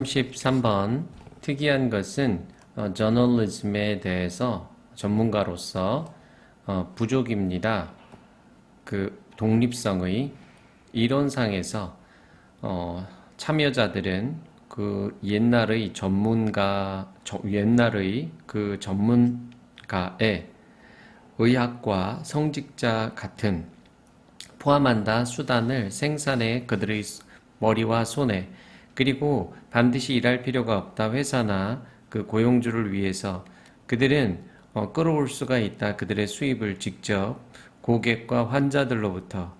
33번 특이한 것은 저널리즘에 대해서 전문가로서 부족입니다. 그 독립성의 이론상에서 참여자들은 그 옛날의 그 전문가의 의학과 성직자 같은 포함한다 수단을 생산해 그들의 머리와 손에 그리고 반드시 일할 필요가 없다 회사나 그 고용주를 위해서 그들은 끌어올 수가 있다 그들의 수입을 직접 고객과 환자들로부터.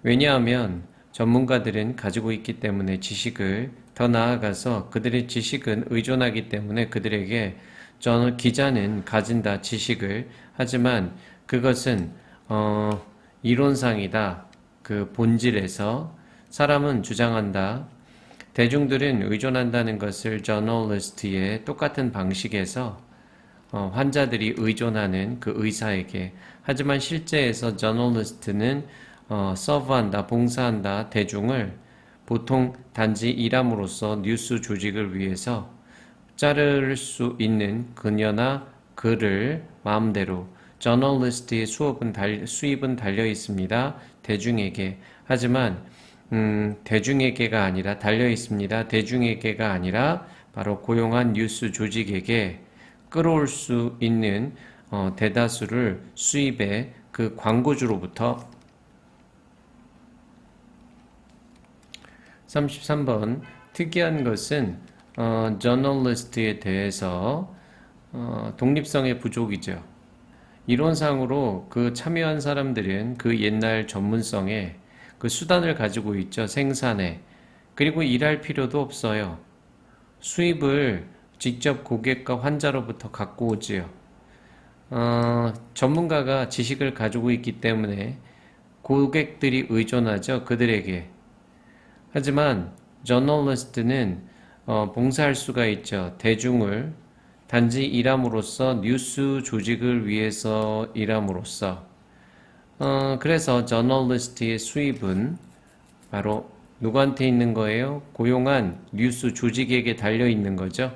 왜냐하면 전문가들은 가지고 있기 때문에 지식을 더 나아가서 그들의 지식은 의존하기 때문에 그들에게 기자는 가진다 지식을. 하지만 그것은 이론상이다. 그 본질에서 사람은 주장한다. 대중들은 의존한다는 것을 저널리스트의 똑같은 방식에서 환자들이 의존하는 그 의사에게. 하지만 실제에서 저널리스트는 서브한다, 봉사한다, 대중을 보통 단지 일함으로써 뉴스 조직을 위해서 자를 수 있는 그녀나 그를 마음대로. 저널리스트의 수입은 달려 있습니다. 대중에게. 하지만 대중에게가 아니라 달려 있습니다. 대중에게가 아니라 바로 고용한 뉴스 조직에게 끌어올 수 있는 대다수를 수입의 그 광고주로부터. 33번 특이한 것은 저널리스트에 대해서 독립성의 부족이죠. 이론상으로 그 참여한 사람들은 그 옛날 전문성에 그 수단을 가지고 있죠. 생산에. 그리고 일할 필요도 없어요. 수입을 직접 고객과 환자로부터 갖고 오지요. 전문가가 지식을 가지고 있기 때문에 고객들이 의존하죠. 그들에게. 하지만 저널리스트는 봉사할 수가 있죠. 대중을 단지 일함으로써 뉴스 조직을 위해서 일함으로써. 그래서 저널리스트의 수입은 바로 누구한테 있는 거예요? 고용한 뉴스 조직에게 달려 있는 거죠.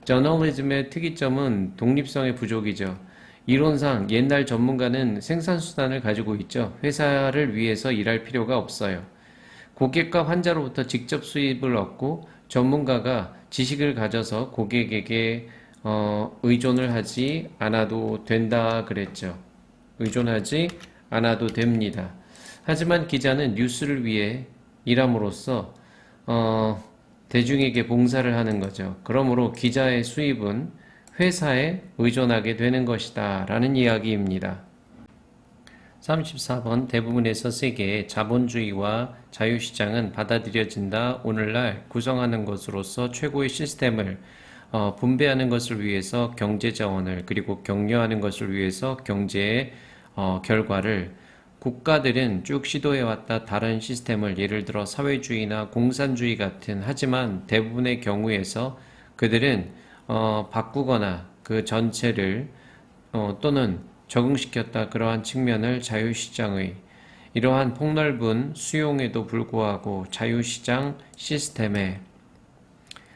저널리즘의 특이점은 독립성의 부족이죠. 이론상 옛날 전문가는 생산수단을 가지고 있죠. 회사를 위해서 일할 필요가 없어요. 고객과 환자로부터 직접 수입을 얻고 전문가가 지식을 가져서 고객에게 의존을 하지 않아도 된다 그랬죠. 의존하지 않아도 됩니다. 하지만 기자는 뉴스를 위해 일함으로써 대중에게 봉사를 하는 거죠. 그러므로 기자의 수입은 회사에 의존하게 되는 것이다 라는 이야기입니다. 34번 대부분에서 세계의 자본주의와 자유시장은 받아들여진다. 오늘날 구성하는 것으로서 최고의 시스템을 분배하는 것을 위해서 경제자원을 그리고 격려하는 것을 위해서 경제의 결과를. 국가들은 쭉 시도해왔다 다른 시스템을 예를 들어 사회주의나 공산주의 같은. 하지만 대부분의 경우에서 그들은 바꾸거나 그 전체를 또는 적응시켰다. 그러한 측면을 자유시장의 이러한 폭넓은 수용에도 불구하고 자유시장 시스템에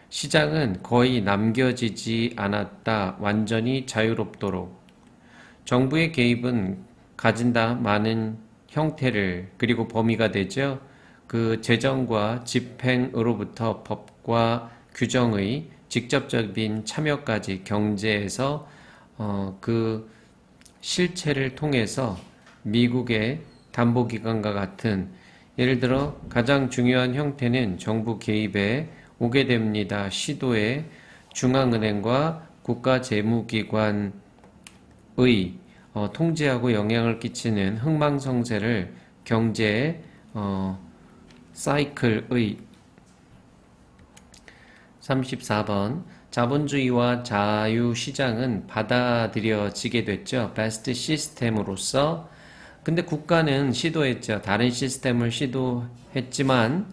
시장은 거의 남겨지지 않았다. 완전히 자유롭도록. 정부의 개입은 가진다 많은 형태를 그리고 범위가 되죠. 그 재정과 집행으로부터 법과 규정의 직접적인 참여까지 경제에서 그 실체를 통해서 미국의 담보기관과 같은. 예를 들어 가장 중요한 형태는 정부 개입에 오게 됩니다. 시도에 중앙은행과 국가재무기관의 통제하고 영향을 끼치는 흥망성쇠를 경제의 사이클의. 34번 자본주의와 자유시장은 받아들여지게 됐죠. 베스트 시스템으로서. 근데 국가는 시도했죠. 다른 시스템을 시도했지만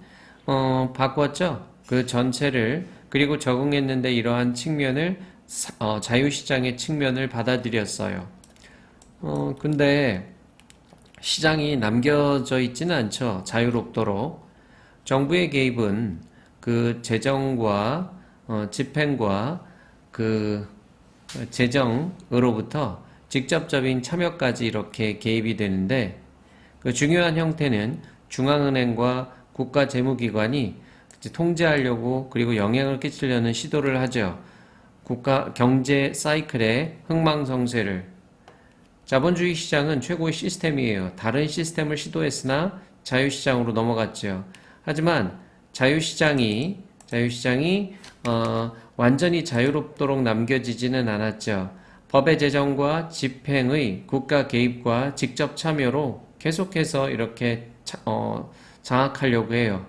바꿨죠. 그 전체를. 그리고 적응했는데 이러한 측면을 자유시장의 측면을 받아들였어요. 근데 시장이 남겨져 있지는 않죠. 자유롭도록. 정부의 개입은 그 재정과 집행과 그 재정으로부터 직접적인 참여까지 이렇게 개입이 되는데 그 중요한 형태는 중앙은행과 국가재무기관이 통제하려고 그리고 영향을 끼치려는 시도를 하죠. 국가 경제 사이클의 흥망성쇠를. 자본주의 시장은 최고의 시스템이에요. 다른 시스템을 시도했으나 자유시장으로 넘어갔죠. 하지만 자유시장이 완전히 자유롭도록 남겨지지는 않았죠. 법의 제정과 집행의 국가 개입과 직접 참여로 계속해서 이렇게 장악하려고 해요.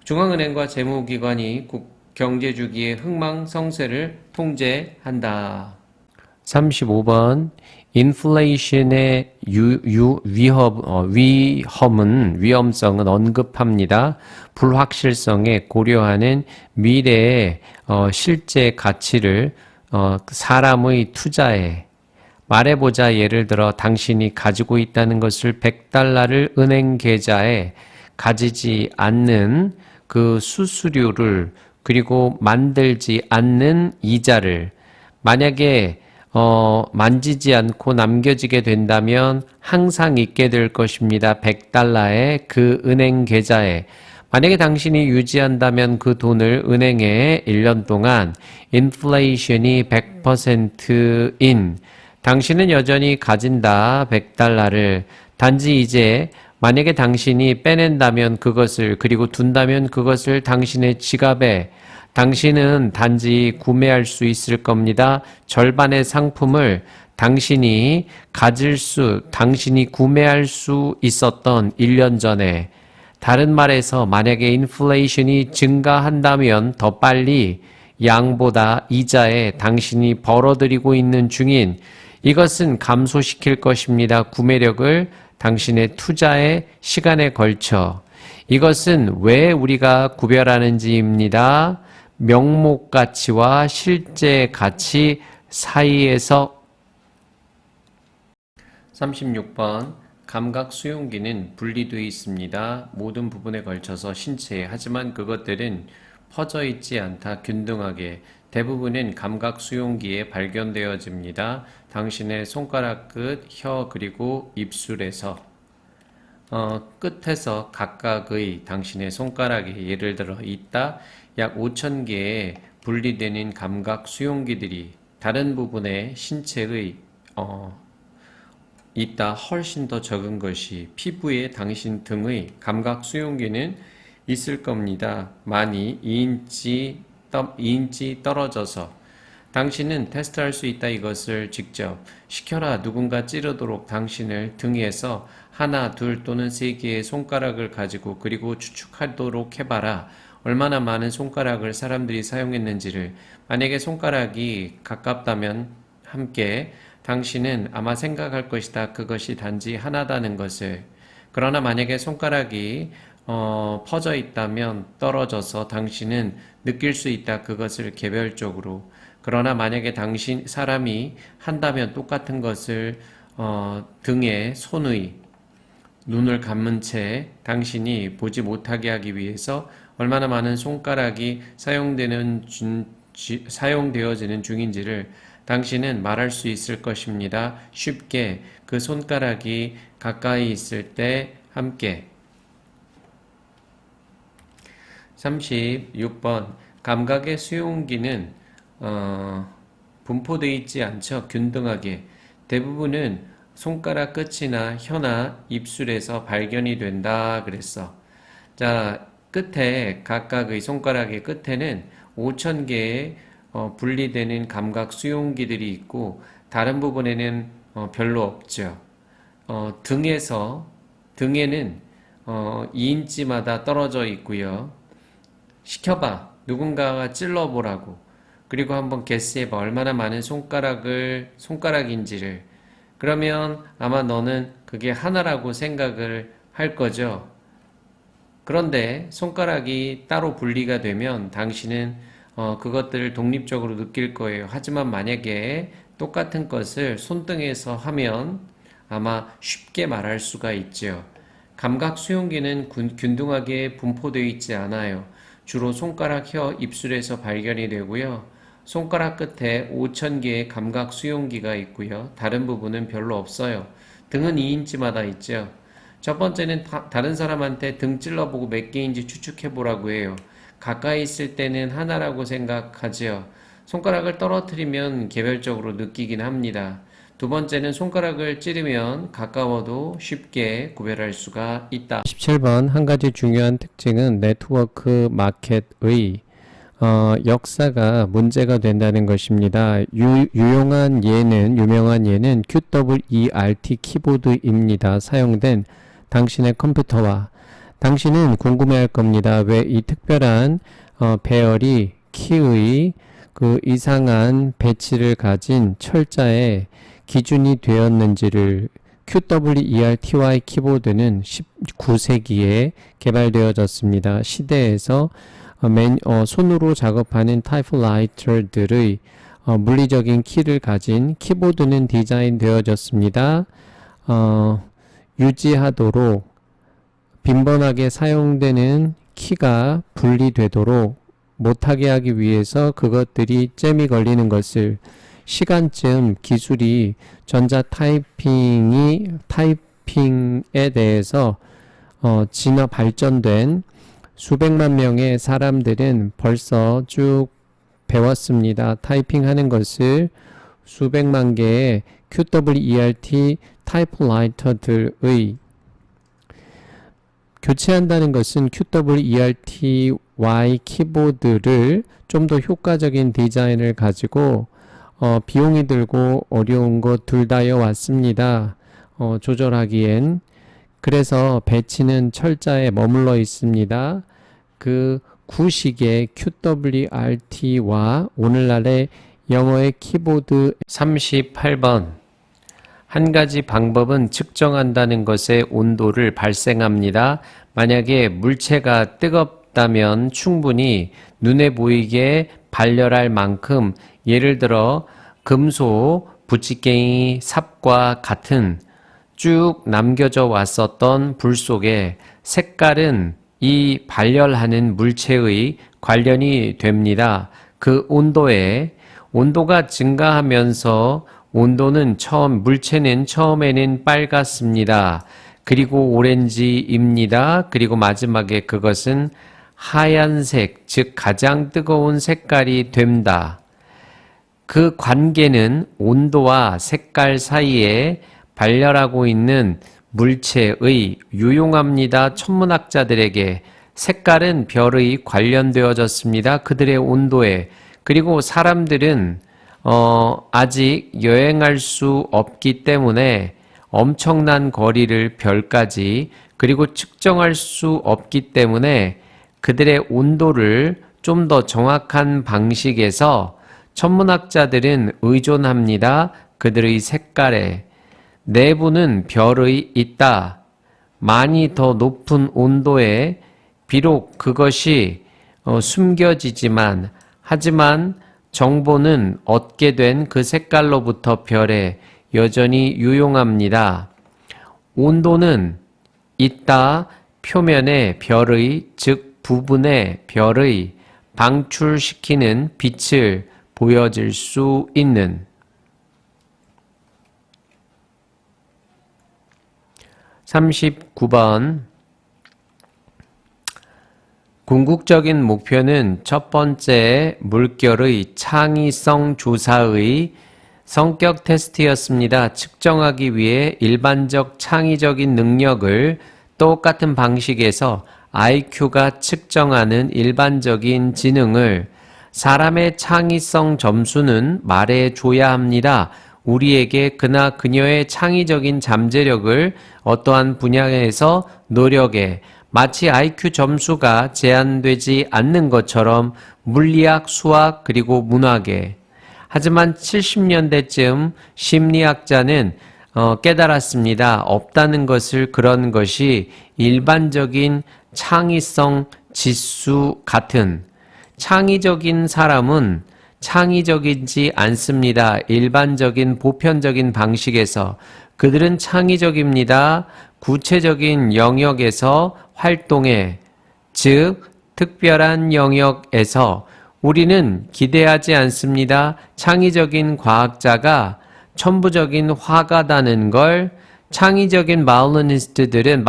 중앙은행과 재무기관이 경제주기의 흥망성쇠를 통제한다. 35번 인플레이션의 위험성은 언급합니다. 불확실성에 고려하는 미래의 실제 가치를 사람의 투자에 말해보자. 예를 들어 당신이 가지고 있다는 것을 $100를 은행 계좌에 가지지 않는 그 수수료를 그리고 만들지 않는 이자를 만약에 만지지 않고 남겨지게 된다면 항상 있게 될 것입니다. $100의 그 은행 계좌에. 만약에 당신이 유지한다면 그 돈을 은행에 1년 동안 인플레이션이 100%인 당신은 여전히 가진다. $100를. 단지 이제 만약에 당신이 빼낸다면 그것을 그리고 둔다면 그것을 당신의 지갑에 당신은 단지 구매할 수 있을 겁니다. 절반의 상품을 당신이 당신이 구매할 수 있었던 1년 전에. 다른 말해서 만약에 인플레이션이 증가한다면 더 빨리 양보다 이자에 당신이 벌어들이고 있는 중인 이것은 감소시킬 것입니다. 구매력을 당신의 투자의 시간에 걸쳐. 이것은 왜 우리가 구별하는지입니다. 명목 가치와 실제 가치 사이에서. 36번 감각 수용기는 분리되어 있습니다. 모든 부분에 걸쳐서 신체에. 하지만 그것들은 퍼져 있지 않다. 균등하게. 대부분은 감각 수용기에 발견되어집니다. 당신의 손가락 끝, 혀 그리고 입술에서. 끝에서 각각의 당신의 손가락에 예를 들어 있다. 약 5,000개의 분리되는 감각 수용기들이 다른 부분의 신체의 있다. 훨씬 더 적은 것이 피부에 당신 등의 감각 수용기는 있을 겁니다. 많이 2인치 떨어져서. 당신은 테스트할 수 있다. 이것을 직접 시켜라. 누군가 찌르도록 당신을 등에서 하나, 둘 또는 세 개의 손가락을 가지고 그리고 추측하도록 해봐라. 얼마나 많은 손가락을 사람들이 사용했는지를. 만약에 손가락이 가깝다면 함께 당신은 아마 생각할 것이다. 그것이 단지 하나다는 것을. 그러나 만약에 손가락이 퍼져 있다면 떨어져서 당신은 느낄 수 있다. 그것을 개별적으로. 그러나 만약에 사람이 한다면 똑같은 것을 등에 손의 눈을 감은 채 당신이 보지 못하게 하기 위해서 얼마나 많은 손가락이 사용되어지는 중인지를 당신은 말할 수 있을 것입니다. 쉽게 그 손가락이 가까이 있을 때 함께. 36번 감각의 수용기는 분포되어 있지 않죠. 균등하게. 대부분은 손가락 끝이나 혀나 입술에서 발견이 된다 그랬어. 자, 끝에 각각의 손가락의 끝에는 5,000개의 분리되는 감각 수용기들이 있고 다른 부분에는 별로 없죠. 등에는 2인치마다 떨어져 있고요. 시켜봐. 누군가가 찔러보라고. 그리고 한번 게스해봐. 얼마나 많은 손가락인지를. 그러면 아마 너는 그게 하나라고 생각을 할 거죠. 그런데 손가락이 따로 분리가 되면 당신은 그것들을 독립적으로 느낄 거예요. 하지만 만약에 똑같은 것을 손등에서 하면 아마 쉽게 말할 수가 있죠. 감각 수용기는 균등하게 분포되어 있지 않아요. 주로 손가락 혀 입술에서 발견이 되고요. 손가락 끝에 5,000개의 감각 수용기가 있고요. 다른 부분은 별로 없어요. 등은 2인치마다 있죠. 첫 번째는 다른 사람한테 등 찔러보고 몇 개인지 추측해보라고 해요. 가까이 있을 때는 하나라고 생각하지요. 손가락을 떨어뜨리면 개별적으로 느끼긴 합니다. 두 번째는 손가락을 찌르면 가까워도 쉽게 구별할 수가 있다. 17번 한 가지 중요한 특징은 네트워크 마켓의 역사가 문제가 된다는 것입니다. 유명한 예는 QWERT 키보드입니다. 사용된 당신의 컴퓨터와 당신은 궁금해할 겁니다. 왜 이 특별한 배열이 키의 그 이상한 배치를 가진 철자의 기준이 되었는지를. QWERTY 키보드는 19세기에 개발되어졌습니다. 시대에서 손으로 작업하는 타이프라이터들의 물리적인 키를 가진 키보드는 디자인되어졌습니다. 유지하도록 빈번하게 사용되는 키가 분리되도록 못하게 하기 위해서 그것들이 잼이 걸리는 것을 시간쯤 기술이 전자 타이핑에 대해서 발전된 수백만 명의 사람들은 벌써 쭉 배웠습니다. 타이핑하는 것을 수백만 개의 QWERT 타이프라이터들의 교체한다는 것은 QWERTY 키보드를 좀 더 효과적인 디자인을 가지고 비용이 들고 어려운 것 둘 다여 왔습니다. 조절하기엔. 그래서 배치는 철자에 머물러 있습니다. 그 구식의 QWERT와 오늘날의 영어의 키보드. 38번 한 가지 방법은 측정한다는 것에 온도를 발생합니다. 만약에 물체가 뜨겁다면 충분히 눈에 보이게 발열할 만큼, 예를 들어 금속, 부찌개이, 삽과 같은 쭉 남겨져 왔었던 불 속에 색깔은 이 발열하는 물체의 관련이 됩니다. 그 온도가 증가하면서 물체는 처음에는 빨갛습니다. 그리고 오렌지입니다. 그리고 마지막에 그것은 하얀색, 즉 가장 뜨거운 색깔이 된다. 그 관계는 온도와 색깔 사이에 발열하고 있는 물체의 유용합니다. 천문학자들에게 색깔은 별의 관련되어졌습니다. 그들의 온도에. 그리고 사람들은 아직 여행할 수 없기 때문에 엄청난 거리를 별까지 그리고 측정할 수 없기 때문에 그들의 온도를 좀 더 정확한 방식에서 천문학자들은 의존합니다. 그들의 색깔에. 내부는 별의 있다. 많이 더 높은 온도에 비록 그것이 숨겨지지만 하지만 정보는 얻게 된 그 색깔로부터 별에 여전히 유용합니다. 온도는 있다. 표면에 별의, 즉 부분에 별의 방출시키는 빛을 보여줄 수 있는. 39번 궁극적인 목표는 첫 번째 물결의 창의성 조사의 성격 테스트였습니다. 측정하기 위해 일반적 창의적인 능력을 똑같은 방식에서 IQ가 측정하는 일반적인 지능을 사람의 창의성 점수는 말해줘야 합니다. 우리에게 그나 그녀의 창의적인 잠재력을 어떠한 분야에서 노력에 마치 IQ 점수가 제한되지 않는 것처럼 물리학, 수학, 그리고 문학에. 하지만 70년대쯤 심리학자는 깨달았습니다. 없다는 것을. 그런 것이 일반적인 창의성 지수 같은. 창의적인 사람은 창의적이지 않습니다. 일반적인 보편적인 방식에서. 그들은 창의적입니다. 구체적인 영역에서 활동해, 즉 특별한 영역에서 우리는 기대하지 않습니다. 창의적인 과학자가 천부적인 화가다는 걸. 창의적인 바이올리니스트들은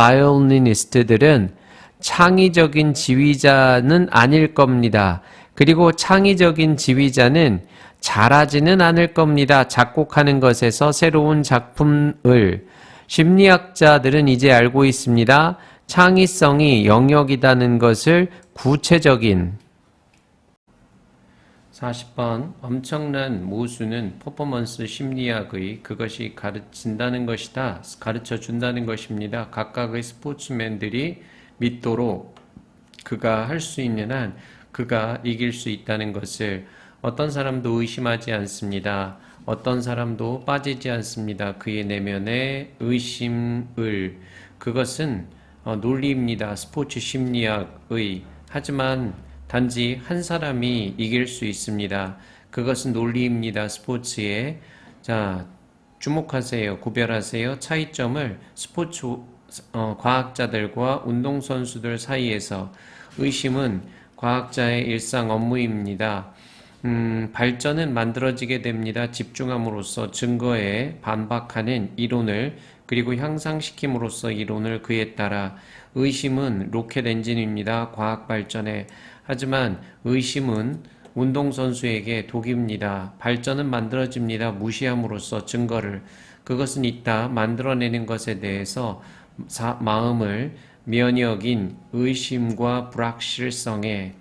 창의적인 지휘자는 아닐 겁니다. 그리고 창의적인 지휘자는 잘하지는 않을 겁니다. 작곡하는 것에서 새로운 작품을. 심리학자들은 이제 알고 있습니다. 창의성이 영역이라는 것을 구체적인. 40번 엄청난 모수는 퍼포먼스 심리학의 그것이 가르친다는 것이다. 가르쳐 준다는 것입니다. 각각의 스포츠맨들이 믿도록 그가 할 수 있는 한 그가 이길 수 있다는 것을. 어떤 사람도 의심하지 않습니다. 어떤 사람도 빠지지 않습니다. 그의 내면의 의심을. 그것은 논리입니다. 스포츠 심리학의. 하지만 단지 한 사람이 이길 수 있습니다. 그것은 논리입니다. 스포츠의. 자, 주목하세요. 구별하세요. 차이점을 스포츠 과학자들과 운동선수들 사이에서. 의심은 과학자의 일상 업무입니다. 발전은 만들어지게 됩니다. 집중함으로써 증거에 반박하는 이론을 그리고 향상시킴으로써 이론을 그에 따라. 의심은 로켓 엔진입니다. 과학 발전에. 하지만 의심은 운동선수에게 독입니다. 발전은 만들어집니다. 무시함으로써 증거를. 그것은 있다 만들어내는 것에 대해서 마음을 면역인 의심과 불확실성에.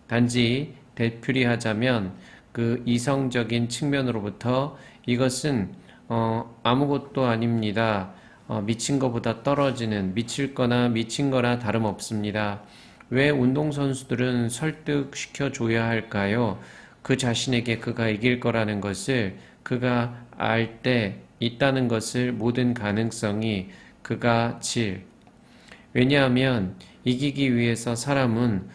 단지 되풀이하자면 그 이성적인 측면으로부터 이것은 아무것도 아닙니다. 미친 것보다 떨어지는, 미칠 거나 미친 거나 다름없습니다. 왜 운동선수들은 설득시켜 줘야 할까요? 그 자신에게 그가 이길 거라는 것을 그가 알 때 있다는 것을. 모든 가능성이 그가 질. 왜냐하면 이기기 위해서 사람은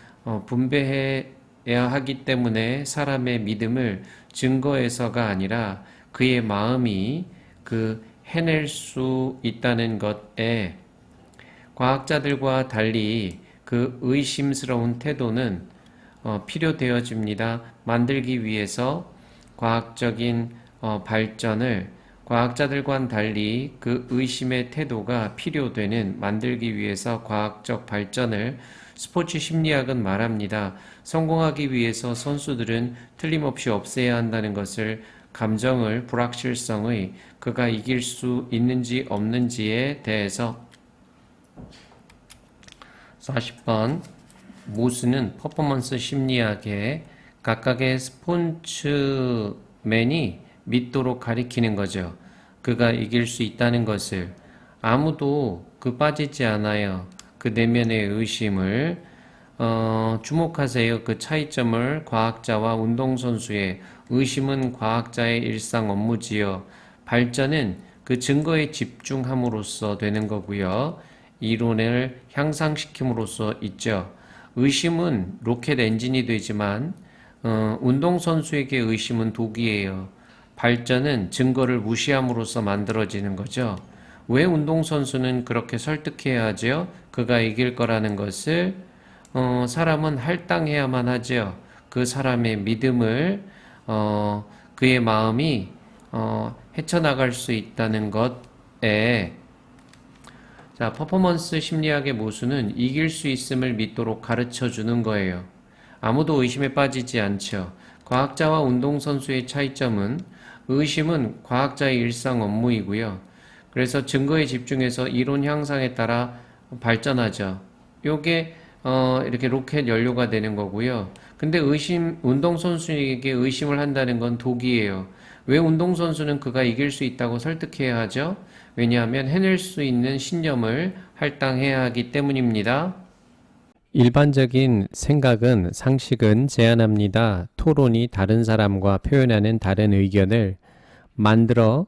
분배해야 하기 때문에 사람의 믿음을 증거에서가 아니라 그의 마음이 해낼 수 있다는 것에. 과학자들과 달리 그 의심스러운 태도는 필요되어집니다. 만들기 위해서 과학적인 발전을. 과학자들과는 달리 그 의심의 태도가 필요되는 만들기 위해서 과학적 발전을. 스포츠 심리학은 말합니다. 성공하기 위해서 선수들은 틀림없이 없애야 한다는 것을. 감정을, 불확실성의. 그가 이길 수 있는지 없는지에 대해서. 40번 모수는 퍼포먼스 심리학의 각각의 스포츠맨이 믿도록 가리키는 거죠. 그가 이길 수 있다는 것을. 아무도 빠지지 않아요. 그 내면의 의심을. 주목하세요. 그 차이점을. 과학자와 운동선수의. 의심은 과학자의 일상 업무지요. 발전은 그 증거에 집중함으로써 되는 거고요. 이론을 향상시킴으로써 있죠. 의심은 로켓 엔진이 되지만 운동선수에게 의심은 독이에요. 발전은 증거를 무시함으로써 만들어지는 거죠. 왜 운동선수는 그렇게 설득해야 하죠? 그가 이길 거라는 것을. 사람은 할당해야만 하죠. 그 사람의 믿음을, 그의 마음이 헤쳐나갈 수 있다는 것에. 자, 퍼포먼스 심리학의 모수는 이길 수 있음을 믿도록 가르쳐 주는 거예요. 아무도 의심에 빠지지 않죠. 과학자와 운동선수의 차이점은 의심은 과학자의 일상 업무이고요. 그래서 증거에 집중해서 이론 향상에 따라 발전하죠. 요게 이렇게 로켓 연료가 되는 거고요. 근데 운동선수에게 의심을 한다는 건 독이에요. 왜 운동선수는 그가 이길 수 있다고 설득해야 하죠? 왜냐하면 해낼 수 있는 신념을 할당해야 하기 때문입니다. 일반적인 생각은, 상식은 제한합니다. 토론이 다른 사람과 표현하는 다른 의견을 만들어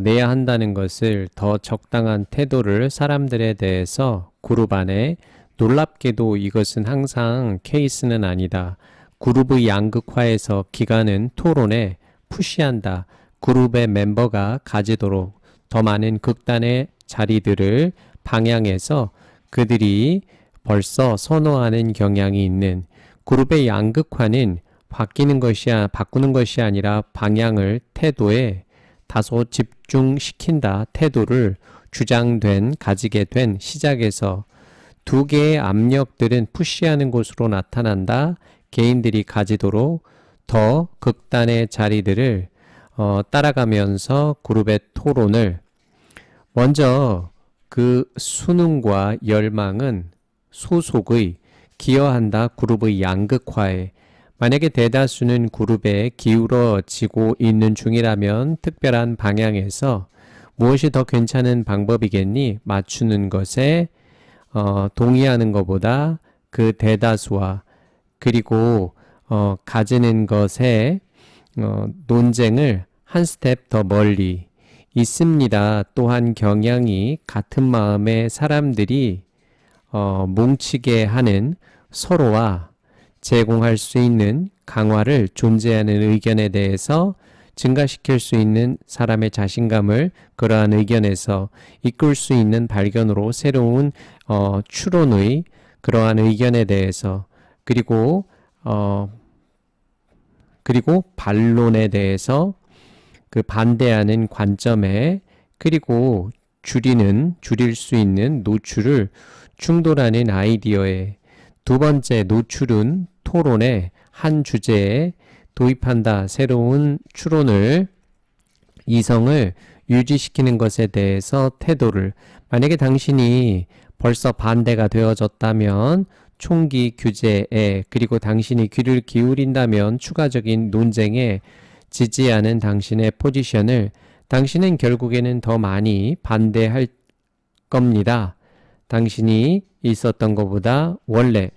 내야 한다는 것을. 더 적당한 태도를 사람들에 대해서 그룹 안에. 놀랍게도 이것은 항상 케이스는 아니다. 그룹의 양극화에서 기간은 토론에 푸시한다. 그룹의 멤버가 가지도록 더 많은 극단의 자리들을 방향해서 그들이 벌써 선호하는 경향이 있는 그룹의 양극화는 바꾸는 것이 아니라 방향을 태도에 다소 집중시킨다 태도를 가지게 된 시작에서 두 개의 압력들은 푸시하는 곳으로 나타난다. 개인들이 가지도록 더 극단의 자리들을 따라가면서 그룹의 토론을 먼저 그 순응과 열망은 소속의 기여한다. 그룹의 양극화에 만약에 대다수는 그룹에 기울어지고 있는 중이라면 특별한 방향에서 무엇이 더 괜찮은 방법이겠니? 맞추는 것에 동의하는 것보다 그 대다수와 그리고 가지는 것에 논쟁을 한 스텝 더 멀리 있습니다. 또한 경향이 같은 마음의 사람들이 뭉치게 하는 서로와 제공할 수 있는 강화를 존재하는 의견에 대해서 증가시킬 수 있는 사람의 자신감을 그러한 의견에서 이끌 수 있는 발견으로 새로운 추론의 그러한 의견에 대해서 그리고 반론에 대해서 그 반대하는 관점에 그리고 줄일 수 있는 노출을 충돌하는 아이디어에 두 번째 노출은 토론의 한 주제에 도입한다. 새로운 추론을 이성을 유지시키는 것에 대해서 태도를 만약에 당신이 벌써 반대가 되어졌다면 총기 규제에 그리고 당신이 귀를 기울인다면 추가적인 논쟁에 지지하는 당신의 포지션을 당신은 결국에는 더 많이 반대할 겁니다. 당신이 있었던 것보다 원래